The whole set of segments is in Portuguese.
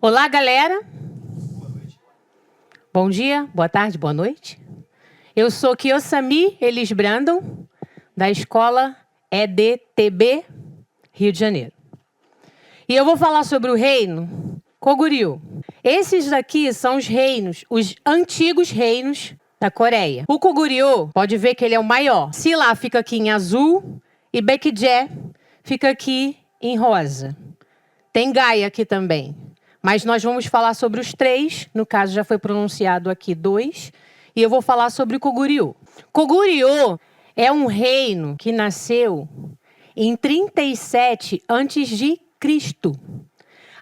Olá, galera. Bom dia, boa tarde, boa noite. Eu sou Kiosami Elis Brandon, da escola EDTB, Rio de Janeiro. E eu vou falar sobre o reino Koguryo. Esses daqui são os reinos, os antigos reinos da Coreia. O Koguryo, pode ver que ele é o maior. Silla fica aqui em azul e Baekje fica aqui em rosa. Tem Gaya aqui também. Mas nós vamos falar sobre os três. No caso, já foi pronunciado aqui 2. E eu vou falar sobre o Koguryo. Koguryo é um reino que nasceu em 37 a.C.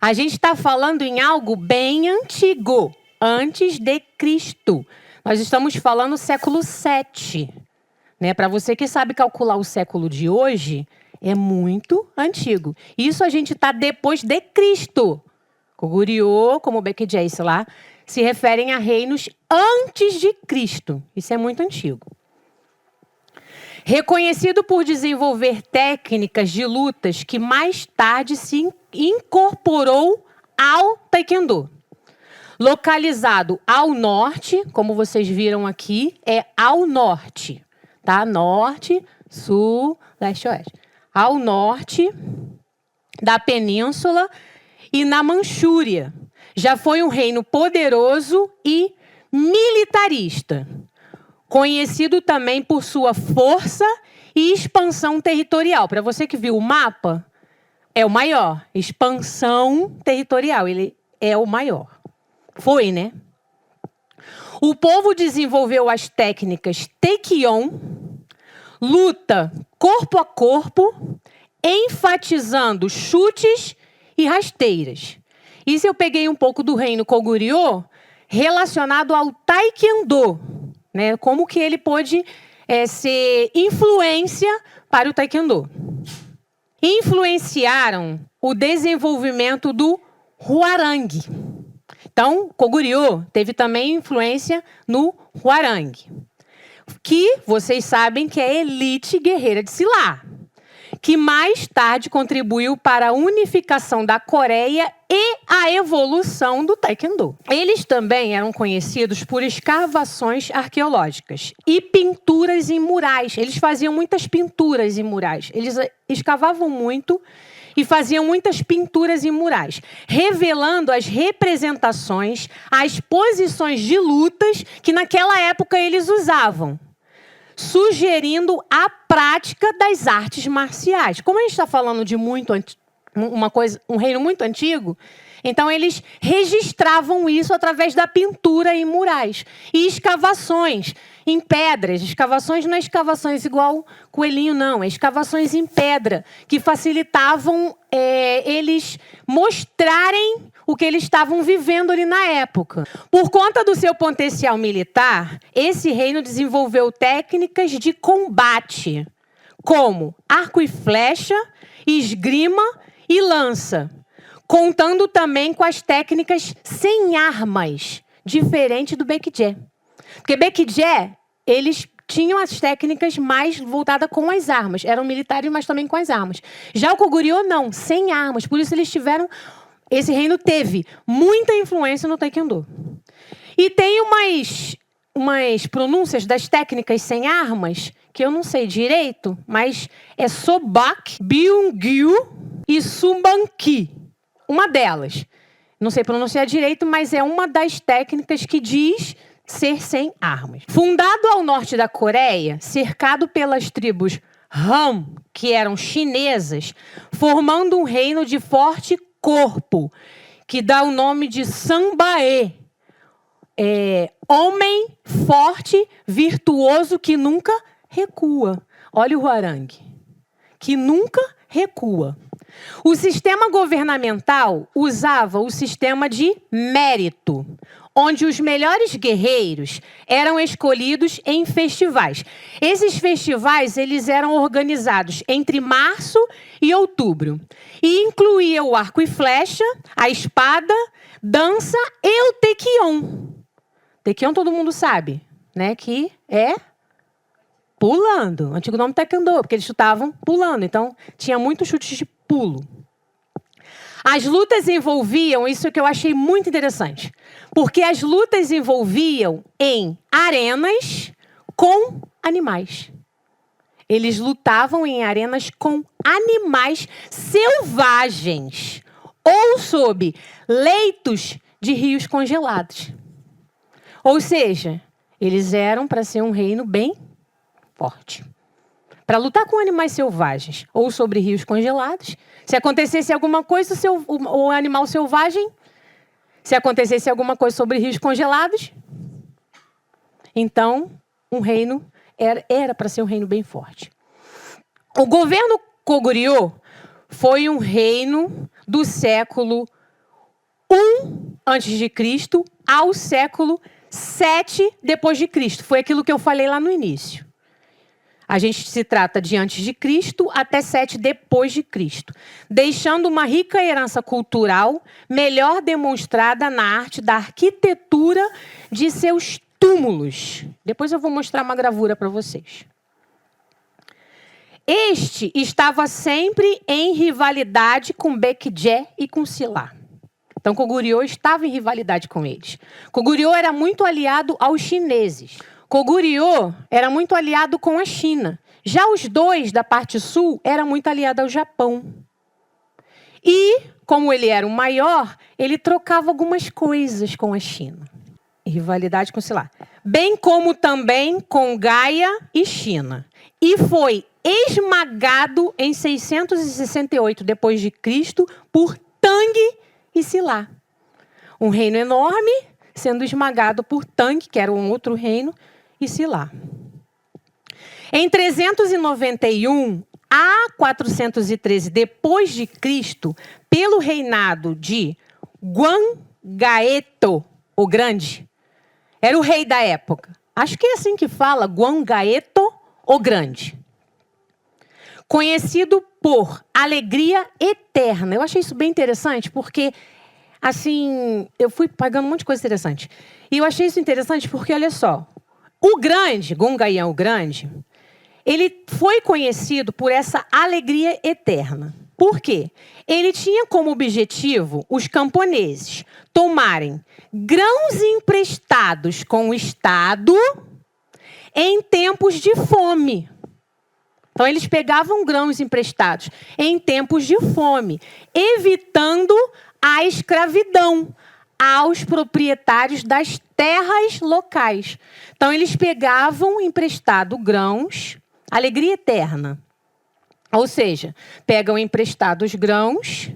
A gente está falando em algo bem antigo, antes de Cristo. Nós estamos falando século 7. Né? Para você que sabe calcular o século de hoje, é muito antigo. Isso a gente está depois de Cristo. Koguryo, como Baekje e Silla, se referem a reinos antes de Cristo. Isso é muito antigo. Reconhecido por desenvolver técnicas de lutas que mais tarde se incorporou ao Taekwondo. Localizado ao norte, como vocês viram aqui, é ao norte. Tá? Norte, sul, leste e oeste. Ao norte da península e na Manchúria. Já foi um reino poderoso e militarista, conhecido também por sua força e expansão territorial. Para você que viu o mapa, é o maior. Expansão territorial, ele é o maior. Foi, né? O povo desenvolveu as técnicas Taekyon, luta corpo a corpo, enfatizando chutes e rasteiras. Isso eu peguei um pouco do reino Koguryo relacionado ao Taekwondo, né? Como que ele pôde ser influência para o Taekwondo. Influenciaram o desenvolvimento do Hwarang. Então, Koguryo teve também influência no Hwarang, que vocês sabem que é a elite guerreira de Silla, que mais tarde contribuiu para a unificação da Coreia e a evolução do Taekwondo. Eles também eram conhecidos por escavações arqueológicas e pinturas em murais. Eles faziam muitas pinturas em murais. Eles escavavam muito e faziam muitas pinturas em murais, revelando as representações, as posições de lutas que naquela época eles usavam, sugerindo a prática das artes marciais. Como a gente está falando de um reino muito antigo, então eles registravam isso através da pintura em murais e escavações em pedras. Escavações não é escavações igual coelhinho, não. É escavações em pedra que facilitavam eles mostrarem o que eles estavam vivendo ali na época. Por conta do seu potencial militar, esse reino desenvolveu técnicas de combate, como arco e flecha, esgrima e lança, contando também com as técnicas sem armas, diferente do Baekje. Porque Baekje, eles tinham as técnicas mais voltadas com as armas. Eram militares, mas também com as armas. Já o Koguryo, não, sem armas. Por isso esse reino teve muita influência no Taekwondo. E tem umas pronúncias das técnicas sem armas, que eu não sei direito, mas é Sobak, Byung-gyu e Sumbanki. Uma delas. Não sei pronunciar direito, mas é uma das técnicas que diz ser sem armas. Fundado ao norte da Coreia, cercado pelas tribos Han, que eram chinesas, formando um reino de forte corpo, que dá o nome de Sambae. Homem forte, virtuoso, que nunca recua. Olha o Hwarang, que nunca recua. O sistema governamental usava o sistema de mérito, onde os melhores guerreiros eram escolhidos em festivais. Esses festivais eles eram organizados entre março e outubro e incluía o arco e flecha, a espada, dança e o Taekyon. Taekyon todo mundo sabe, né? Que é pulando. O antigo nome Taekwondo, porque eles chutavam pulando. Então, tinha muitos chutes de pulo. As lutas envolviam, isso que eu achei muito interessante, porque as lutas envolviam em arenas com animais. Eles lutavam em arenas com animais selvagens ou sob leitos de rios congelados. Ou seja, eles eram para ser um reino bem forte. Para lutar com animais selvagens ou sobre rios congelados, se acontecesse alguma coisa, o animal selvagem, se acontecesse alguma coisa sobre rios congelados, então um reino era para ser um reino bem forte. O governo Goguryeo foi um reino do século I a.C. ao século 7 depois de Cristo. Foi aquilo que eu falei lá no início. A gente se trata de antes de Cristo até 7 depois de Cristo, deixando uma rica herança cultural melhor demonstrada na arte da arquitetura de seus túmulos. Depois eu vou mostrar uma gravura para vocês. Este estava sempre em rivalidade com Baekje e com Silla. Então, Goguryeo estava em rivalidade com eles. Goguryeo era muito aliado aos chineses. Goguryeo era muito aliado com a China. Já os dois da parte sul eram muito aliados ao Japão. E, como ele era o maior, ele trocava algumas coisas com a China. Rivalidade com Silla. Bem como também com Gaia e China. E foi esmagado em 668 depois de Cristo por Tang e Silla. Um reino enorme sendo esmagado por Tang, que era um outro reino, e Silla. Em 391 a 413 depois de Cristo, pelo reinado de Gwanggaeto o Grande, era o rei da época. Acho que é assim que fala, Gwanggaeto o Grande. Conhecido por alegria eterna. Eu achei isso bem interessante, porque, assim, eu fui pagando um monte de coisa interessante. E eu achei isso interessante porque, olha só, o Grande, Gwanggaeto o Grande, ele foi conhecido por essa alegria eterna. Por quê? Ele tinha como objetivo os camponeses tomarem grãos emprestados com o Estado em tempos de fome. Então, eles pegavam grãos emprestados em tempos de fome, evitando a escravidão aos proprietários das terras locais. Então, eles pegavam emprestado grãos, alegria eterna. Ou seja, pegam emprestados grãos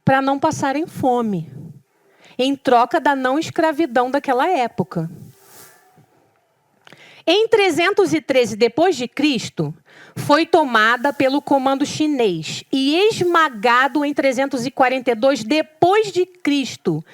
para não passarem fome, em troca da não escravidão daquela época. Em 313 depois de Cristo, foi tomada pelo comando chinês e esmagado em 342 depois de Cristo,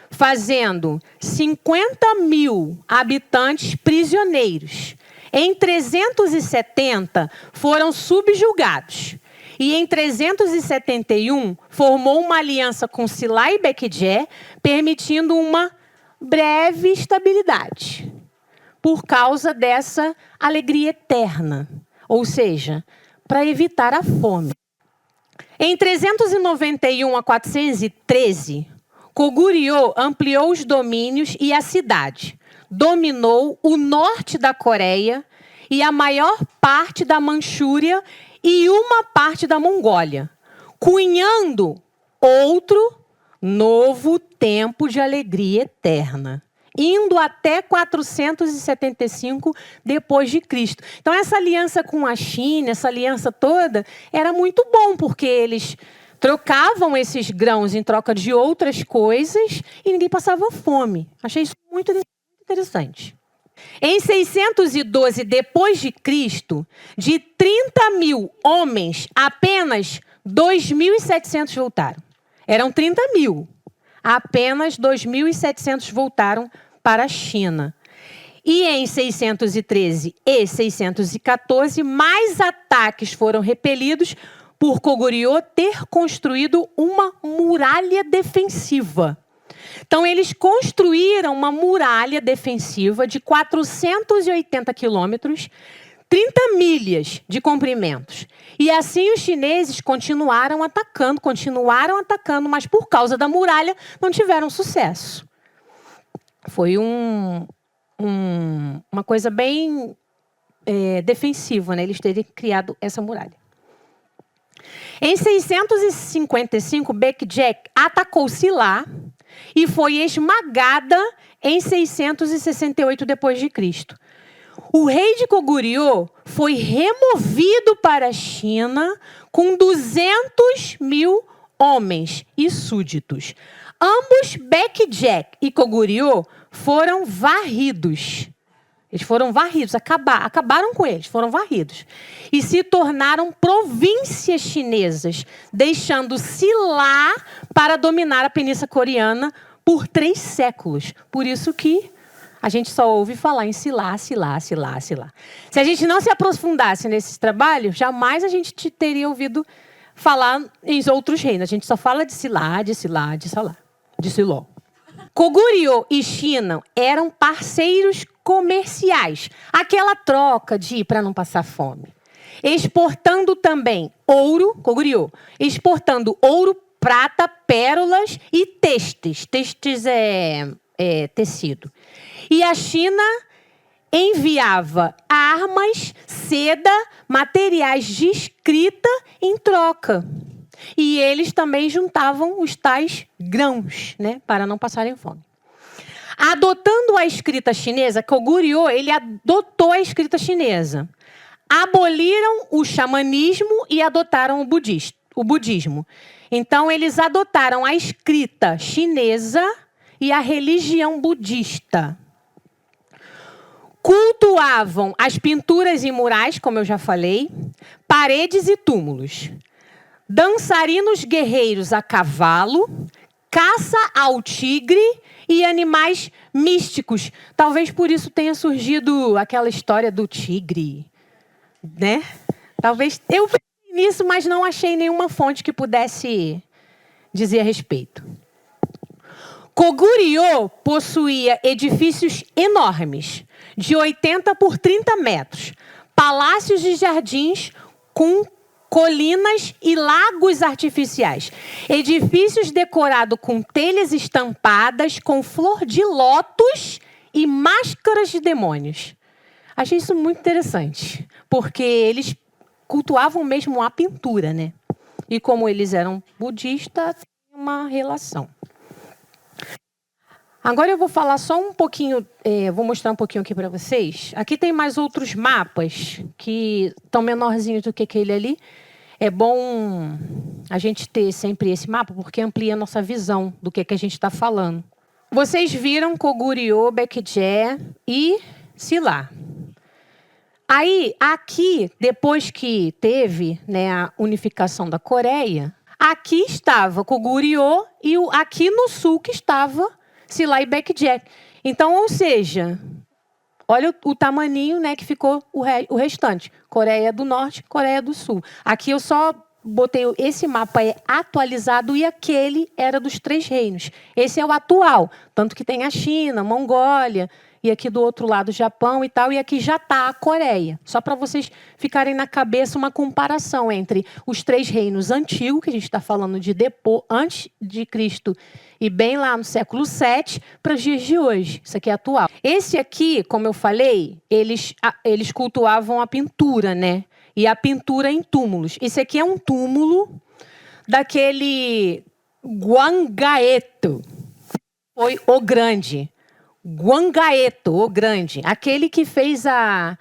fazendo 50.000 habitantes prisioneiros. Em 370 foram subjugados e em 371 formou uma aliança com Silla e Baekje, permitindo uma breve estabilidade por causa dessa alegria eterna. Ou seja, para evitar a fome. Em 391 a 413, Goguryeo ampliou os domínios e a cidade. Dominou o norte da Coreia e a maior parte da Manchúria e uma parte da Mongólia, cunhando outro novo tempo de alegria eterna, indo até 475 depois de Cristo. Então, essa aliança com a China, essa aliança toda, era muito bom, porque eles trocavam esses grãos em troca de outras coisas e ninguém passava fome. Achei isso muito interessante. Em 612 depois de Cristo, de 30.000 homens, apenas 2.700 voltaram. Eram 30.000. Apenas 2.700 voltaram para a China. E em 613 e 614, mais ataques foram repelidos por Goguryeo ter construído uma muralha defensiva. Então, eles construíram uma muralha defensiva de 480 quilômetros, 30 milhas de comprimentos. E assim os chineses continuaram atacando, mas por causa da muralha não tiveram sucesso. Foi uma coisa bem defensiva, né? Eles terem criado essa muralha. Em 655, Baekje atacou Silla e foi esmagada em 668 d.C. O rei de Goguryeo foi removido para a China com 200.000 homens e súditos. Ambos, Baekje e Goguryeo, foram varridos. Eles foram varridos, acabaram com eles, foram varridos. E se tornaram províncias chinesas, deixando Silla para dominar a Península Coreana por 3 séculos. Por isso que a gente só ouve falar em Silla. Se a gente não se aprofundasse nesse trabalho, jamais a gente teria ouvido falar em outros reinos. A gente só fala de Silla. Goguryeo e China eram parceiros comerciais. Aquela troca de ir para não passar fome. Exportando também ouro, Goguryeo, exportando ouro, prata, pérolas e testes. Testes é tecido. E a China enviava armas, seda, materiais de escrita em troca. E eles também juntavam os tais grãos, né, para não passarem fome. Adotando a escrita chinesa, Goguryeo, ele adotou a escrita chinesa. Aboliram o xamanismo e adotaram o budismo. Então, eles adotaram a escrita chinesa e a religião budista. Cultuavam as pinturas e murais, como eu já falei, paredes e túmulos. Dançarinos guerreiros a cavalo, caça ao tigre e animais místicos. Talvez por isso tenha surgido aquela história do tigre, né? Talvez eu pensei nisso, mas não achei nenhuma fonte que pudesse dizer a respeito. Goguryeo possuía edifícios enormes, de 80 por 30 metros, palácios e jardins com colinas e lagos artificiais. Edifícios decorados com telhas estampadas, com flor de lótus e máscaras de demônios. Achei isso muito interessante, porque eles cultuavam mesmo a pintura, né? E como eles eram budistas, tem uma relação. Agora eu vou falar só um pouquinho, vou mostrar um pouquinho aqui para vocês. Aqui tem mais outros mapas que estão menorzinhos do que aquele ali. É bom a gente ter sempre esse mapa, porque amplia a nossa visão do que a gente está falando. Vocês viram Goguryeo, Baekje e Silla. Aí, aqui, depois que teve, né, a unificação da Coreia, aqui estava Goguryeo e aqui no sul que estava Silla e Baekje. Então, ou seja, olha o tamaninho, né, que ficou o restante. Coreia do Norte, Coreia do Sul. Aqui eu só botei esse mapa atualizado e aquele era dos 3 reinos. Esse é o atual, tanto que tem a China, Mongólia, e aqui do outro lado o Japão e tal, e aqui já está a Coreia. Só para vocês ficarem na cabeça uma comparação entre os 3 reinos antigos, que a gente está falando de depois, antes de Cristo, e bem lá no século VII, para os dias de hoje. Isso aqui é atual. Esse aqui, como eu falei, eles cultuavam a pintura, né? E a pintura em túmulos. Esse aqui é um túmulo daquele Guangaeto. Foi o Grande. Guangaeto, o Grande. Aquele que fez a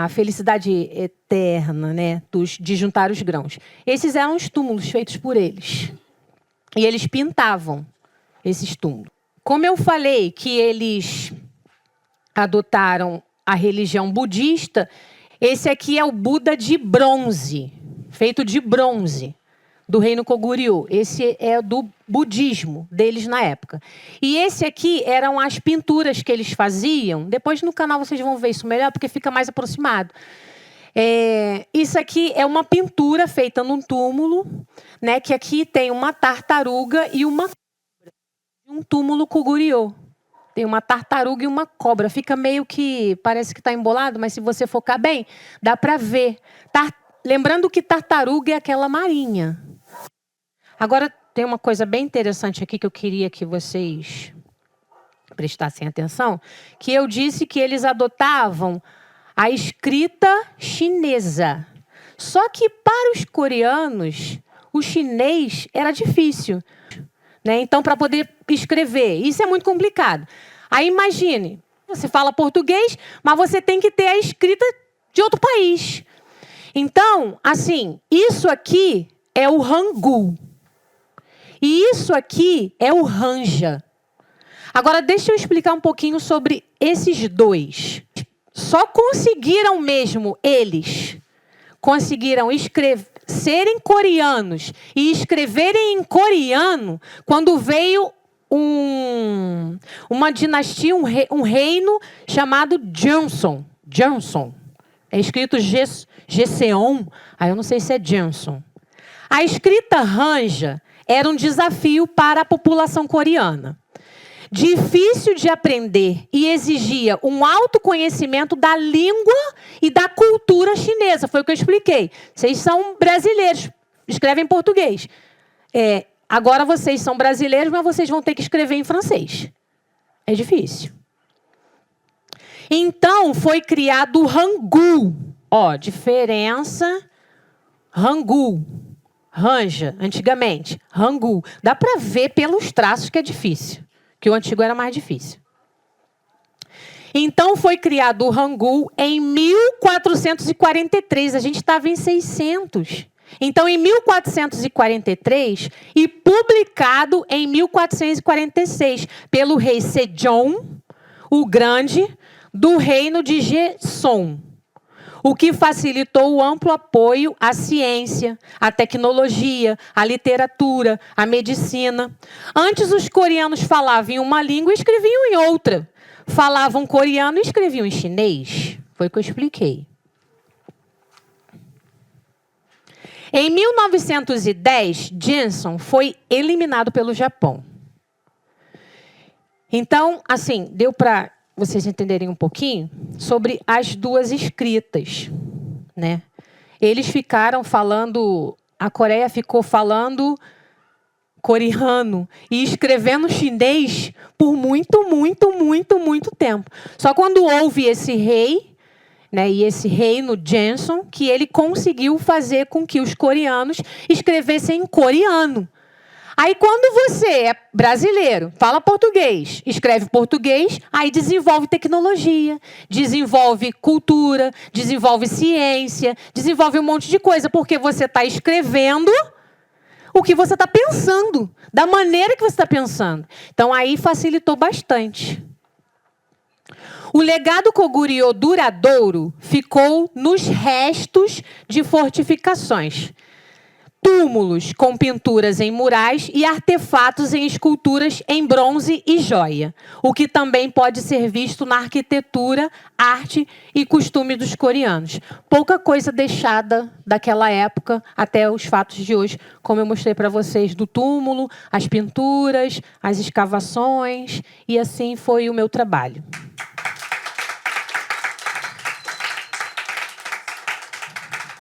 felicidade eterna, né? De juntar os grãos. Esses eram os túmulos feitos por eles. E eles pintavam esses túmulos. Como eu falei que eles adotaram a religião budista, esse aqui é o Buda de bronze, feito de bronze, do reino Goguryeo. Esse é do budismo deles na época. E esse aqui eram as pinturas que eles faziam. Depois no canal vocês vão ver isso melhor, porque fica mais aproximado. Isso aqui é uma pintura feita num túmulo, né, que aqui tem uma tartaruga e uma cobra. Um túmulo Goguryeo. Tem uma tartaruga e uma cobra. Fica meio que... Parece que está embolado, mas se você focar bem, dá para ver. Lembrando que tartaruga é aquela marinha. Agora, tem uma coisa bem interessante aqui que eu queria que vocês prestassem atenção, que eu disse que eles adotavam a escrita chinesa. Só que para os coreanos, o chinês era difícil. Né? Então, para poder escrever, isso é muito complicado. Aí imagine, você fala português, mas você tem que ter a escrita de outro país. Então, assim, isso aqui é o Hangul. E isso aqui é o Hanja. Agora, deixa eu explicar um pouquinho sobre esses dois. Só conseguiram mesmo eles, conseguiram serem coreanos e escreverem em coreano quando veio uma dinastia, um reino chamado Joseon. Joseon. É escrito Joseon, aí eu não sei se é Joseon. A escrita Hanja era um desafio para a população coreana. Difícil de aprender e exigia um alto conhecimento da língua e da cultura chinesa. Foi o que eu expliquei. Vocês são brasileiros, escrevem em português. Agora vocês são brasileiros, mas vocês vão ter que escrever em francês. É difícil. Então, foi criado o Hangul. Ó, diferença. Hangul. Hanja, antigamente. Hangul. Dá para ver pelos traços que é difícil. Que o antigo era mais difícil. Então, foi criado o Hangul em 1443. A gente estava em 600. Então, em 1443, e publicado em 1446, pelo rei Sejong, o Grande, do reino de Joseon. O que facilitou o amplo apoio à ciência, à tecnologia, à literatura, à medicina. Antes, os coreanos falavam em uma língua e escreviam em outra. Falavam coreano e escreviam em chinês. Foi o que eu expliquei. Em 1910, Joseon foi eliminado pelo Japão. Então, assim, deu para vocês entenderem um pouquinho sobre as duas escritas, né? Eles ficaram falando, a Coreia ficou falando coreano e escrevendo chinês por muito tempo. Só quando houve esse rei, né, e esse reino Joseon, que ele conseguiu fazer com que os coreanos escrevessem em coreano. Aí, quando você é brasileiro, fala português, escreve português, aí desenvolve tecnologia, desenvolve cultura, desenvolve ciência, desenvolve um monte de coisa, porque você está escrevendo o que você está pensando, da maneira que você está pensando. Então, aí facilitou bastante. O legado Goguryeo duradouro ficou nos restos de fortificações. Túmulos com pinturas em murais e artefatos em esculturas em bronze e joia, o que também pode ser visto na arquitetura, arte e costume dos coreanos. Pouca coisa deixada daquela época até os fatos de hoje, como eu mostrei para vocês, do túmulo, as pinturas, as escavações, e assim foi o meu trabalho.